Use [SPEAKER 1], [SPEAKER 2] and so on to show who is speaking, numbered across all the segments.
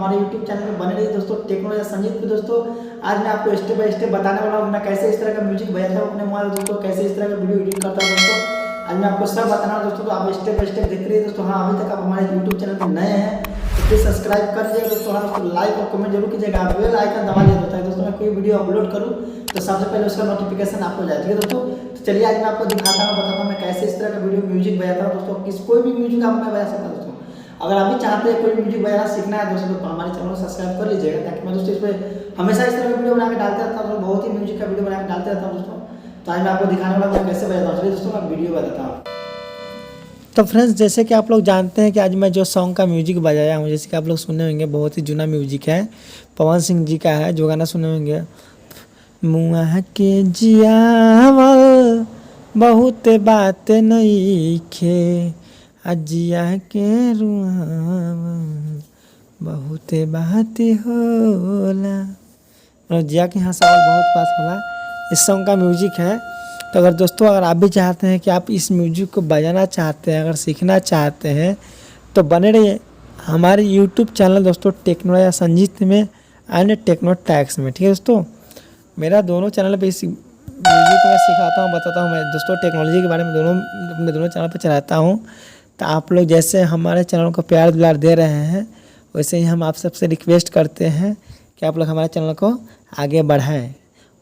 [SPEAKER 1] हमारे YouTube channel में बने रहिए दोस्तों, टेक्नोलॉजी संजीत पे। दोस्तों आज मैं आपको स्टेप बाय स्टेप बताने वाला हूँ मैं कैसे इस तरह का म्यूजिक बजाता हूँ अपने मोबाइल दोस्तों, कैसे इस तरह का वीडियो एडिट करता हूँ दोस्तों। आज मैं आपको सब बताना हूँ दोस्तों, तो आप स्टेप बाय स्टेप देखते रहिए दोस्तों। हाँ, अभी तक आप हमारे यूट्यूब चैनल पर नए हैं तो प्लीज़ सब्सक्राइब कर लीजिएगा दोस्तों। हाँ दोस्तों, लाइक और कमेंट जरूर कीजिएगा, बेल आइकन दबा लीजिए दोस्तों। दोस्तों मैं कोई वीडियो अपलोड करूँ तो सबसे पहले उसका नोटिफिकेशन आपको जाए, ठीक है दोस्तों। तो चलिए आज मैं आपको दिखाता हूँ, बताता हूँ मैं कैसे इस तरह का वीडियो म्यूजिक बजाता हूँ दोस्तों। कोई भी म्यूजिक आप मैं बजा सकता हूँ दोस्तों। अगर आप भी चाहते हैं कोई म्यूजिक बजाना सीखना है दोस्तों तो हमारे चैनल को सब्सक्राइब कर लीजिएगा, ताकि मैं दोस्तों इस पर हमेशा इस तरह का वीडियो बना के डालते रहता हूँ, बहुत ही म्यूजिक का वीडियो बना के डालते रहता हूँ दोस्तों। तो आज मैं आपको दिखाने वाला हूँ कैसे बजाता हूँ। चलिए दोस्तों मैं वीडियो बताता हूँ। तो फ्रेंड्स, जैसे कि आप लोग जानते हैं कि आज मैं जो सॉन्ग का म्यूजिक बजाया हूँ, जैसे कि आप लोग सुने होंगे, बहुत ही जुना म्यूजिक है, पवन सिंह जी का है। जो गाना सुने होंगे, मुआ के जियावल बहुत बात नइखे, अजिया के रुआवल बहुत बात होला, और जिया के हंसावल बहुत बात होला, इस सॉन्ग का म्यूजिक है। तो अगर दोस्तों अगर आप भी चाहते हैं कि आप इस म्यूजिक को बजाना चाहते हैं, अगर सीखना चाहते हैं तो बने रहिए हमारे यूट्यूब चैनल दोस्तों, टेक्नोलॉजी संजीत में एंड टेक्नो टैक्स में, ठीक है दोस्तों। मेरा दोनों चैनल पे इस म्यूजिक को मैं सिखाता हूँ, बताता हूँ मैं दोस्तों, टेक्नोलॉजी के बारे में अपने दोनों चैनल पर चलाता हूँ। तो आप लोग जैसे हमारे चैनल को प्यार दुलार दे रहे हैं, वैसे ही हम आप सबसे रिक्वेस्ट करते हैं कि आप लोग हमारे चैनल को आगे बढ़ाएं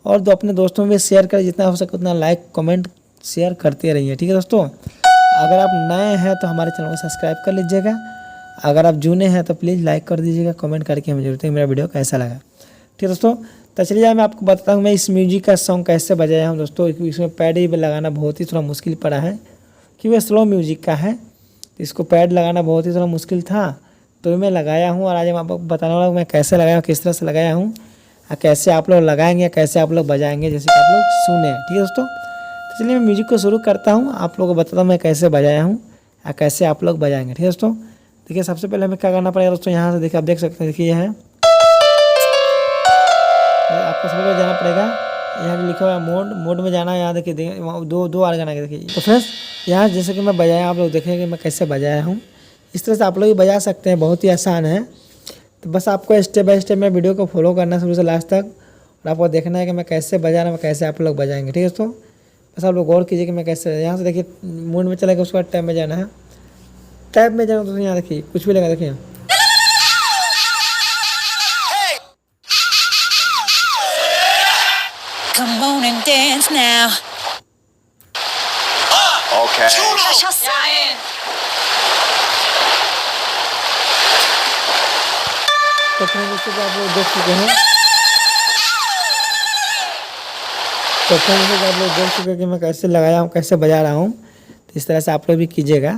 [SPEAKER 1] और अपने दोस्तों में भी शेयर करें, जितना हो सके उतना लाइक कमेंट शेयर करते रहिए, ठीक है दोस्तों। अगर आप नए हैं तो हमारे चैनल को सब्सक्राइब कर लीजिएगा, अगर आप जुने हैं तो प्लीज़ लाइक कर दीजिएगा, कमेंट करके हमें जरूर मेरा वीडियो कैसा लगा, ठीक है दोस्तों। तो चलिए मैं आपको बताता हूँ मैं इस म्यूजिक का सॉन्ग कैसे बजाया हूँ दोस्तों। इसमें पैड ही लगाना बहुत ही थोड़ा मुश्किल पड़ा है, क्योंकि वह स्लो म्यूजिक का है, तो इसको पैड लगाना बहुत ही थोड़ा मुश्किल था, तो मैं लगाया हूँ। और आज मैं आपको बताने वाला हूँ मैं कैसे लगाया, किस तरह से लगाया हूँ, कैसे आप लोग लगाएंगे, कैसे आप लोग बजाएंगे, जैसे कि आप लोग सुने, ठीक है दोस्तों। तो चलिए मैं म्यूजिक को शुरू करता हूँ, आप लोगों को बताता हूँ मैं कैसे बजाया हूँ या कैसे आप लोग बजाएंगे, ठीक है दोस्तों। देखिए सबसे पहले हमें क्या करना पड़ेगा दोस्तों, यहाँ से देखिए आप देख सकते हैं, देखिए है आपको सबसे पहले जाना पड़ेगा, यहाँ लिखा हुआ है मोड में जाना है। यहाँ देखिए दो आर गाना देखिए। तो फ्रेंड्स यहाँ जैसे कि मैं बजाया, आप लोग देखेंगे मैं कैसे बजाया हूँ, इस तरह से आप लोग भी बजा सकते हैं, बहुत ही आसान है। तो बस आपको स्टेप बाय स्टेप मैं वीडियो को फॉलो करना शुरू से लास्ट तक, और आपको देखना है कि मैं कैसे बजा रहा हूँ, कैसे आप लोग बजाएंगे, ठीक है दोस्तों। बस आप लोग गौर कीजिए कि मैं कैसे, यहाँ से देखिए मूड में चलेगा, उसके बाद टैब में जाना है, टैब में जाना तो यहाँ देखिए कुछ भी लगा, देखिए
[SPEAKER 2] Come on and dance now.
[SPEAKER 3] Okay.
[SPEAKER 1] तो फ्रेंड्स जैसे आप लोग देख चुके हैं, कि मैं कैसे लगाया हूँ, कैसे बजा रहा हूँ। तो इस तरह से आप लोग भी कीजिएगा।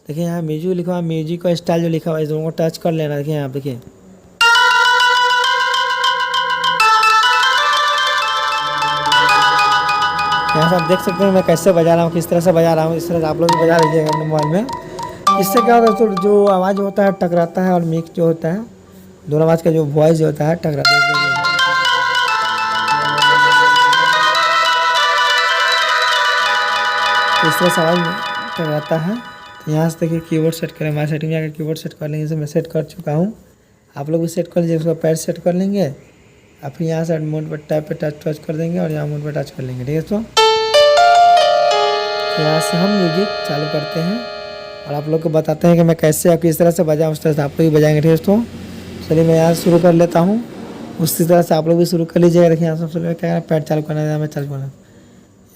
[SPEAKER 1] देखिए यहाँ म्यूजिक लिखा हुआ है, म्यूजिक का स्टाइल जो लिखा हुआ है, इस दोनों को टच कर लेना। देखिए यहाँ देखिए, यहाँ से आप देख सकते हैं मैं कैसे बजा रहा हूँ, किस तरह से बजा रहा हूँ। इस तरह से आप लोग भी बजा लीजिएगा अपने मोबाइल में। इससे क्या होता है दोस्तों, जो आवाज़ होता है टकराता है, और मिक्स जो होता है, दोनों आवाज़ का जो वॉइस जो होता है टकराता है। इस तरह से आवाज़ टकराता है। तो यहाँ से देखिए कीबोर्ड सेट करें, हमारे सेटिंग में आकर कीबोर्ड सेट कर लेंगे, जैसे मैं सेट कर चुका हूँ, आप लोग भी सेट कर लीजिए। उसका पैड सेट कर लेंगे, आप यहाँ से मोड पर टैप पे टच कर देंगे और यहाँ मोड पर टच कर लेंगे, ठीक है दोस्तों। यहाँ से हम म्यूजिक चालू करते हैं और आप लोग को बताते हैं कि मैं कैसे या किस तरह से बजाऊँ, उस तरह से आप लोग भी बजाएंगे, ठीक है दोस्तों। चलिए मैं यहाँ शुरू कर लेता हूँ, उसी तरह से आप लोग भी शुरू कर लीजिएगा। देखिए यहाँ सबसे पहले क्या है, पैड चालू करना है, मैं चालू करना,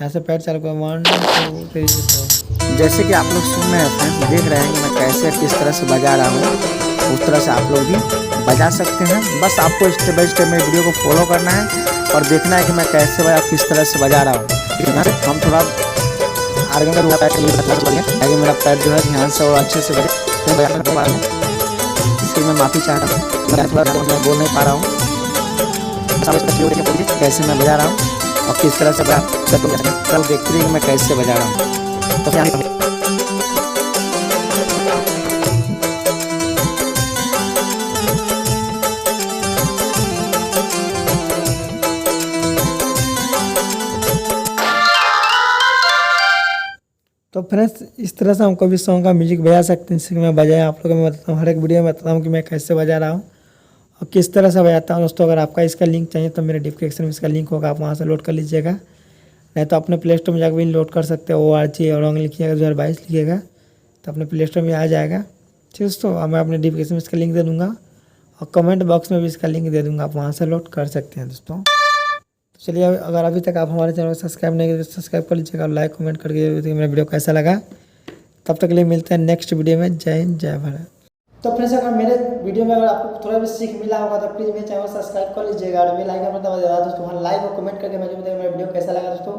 [SPEAKER 1] यहाँ से पैड चालू कर 1 2 3 4।
[SPEAKER 3] जैसे कि आप लोग सुन रहे हैं फ्रेंड्स, देख रहे हैं कि मैं कैसे किस तरह से बजा रहा हूँ, उस तरह से आप लोग भी बजा सकते हैं। बस आपको स्टेप बाय स्टेप मेरे वीडियो को फॉलो करना है और देखना है कि मैं कैसे बजा, किस तरह से बजा रहा हूँ। हम थोड़ा आगे में पैड के लिए ताकि मेरा पैड जो है ध्यान से और अच्छे से बजे। इसके मैं माफ़ी चाह रहा हूँ, मैं थोड़ा मैं बोल नहीं पा रहा हूँ, कैसे मैं बजा रहा हूँ और किस तरह से कल देखते रहिए मैं कैसे बजा रहा हूँ। तो
[SPEAKER 1] तो फ्रेंड्स इस तरह से हम कोई भी सॉन्ग का म्यूजिक बजा सकते हैं, जिससे मैं बजाया आप लोगों को मैं बताता हूँ, हर एक वीडियो में बताता हूँ कि मैं कैसे बजा रहा हूँ और किस तरह से बजाता हूँ दोस्तों। अगर आपका इसका लिंक चाहिए तो मेरे डिस्क्रिप्शन में इसका लिंक होगा, आप वहाँ से लोड कर लीजिएगा। नहीं तो अपने प्ले स्टोर में जाकर भी लोड कर सकते हो। ORG और रॉन्ग लिखिएगा 2022 लिखिएगा तो अपने प्ले स्टोर में आ जाएगा। ठीक है दोस्तों, मैं अपने डिस्क्रिप्शन में इसका लिंक दे दूँगा और कमेंट बॉक्स में भी इसका लिंक दे दूँगा, आप वहाँ से लोड कर सकते हैं दोस्तों। तो चलिए, अगर अभी तक आप हमारे चैनल को सब्सक्राइब नहीं किए तो सब्सक्राइब कर लीजिएगा और लाइक कमेंट करके मेरा वीडियो कैसा लगा। तब तक के लिए मिलते हैं नेक्स्ट वीडियो में। जय हिंद, जय भारत। तो फ्रेंड्स, अगर मेरे वीडियो में अगर आपको थोड़ा भी सीख मिला होगा तो प्लीज़ मेरे चैनल को सब्सक्राइब कर लीजिएगा और बेल आइकन पर दबा दीजिएगा दोस्तों। वहाँ लाइक और कमेंट करके मुझे बताइए मेरा वीडियो कैसा लगा दोस्तों।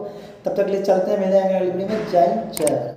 [SPEAKER 1] तब तक के लिए चलते हैं, मिलेंगे अगले वीडियो में। जय हिंद, जय भारत।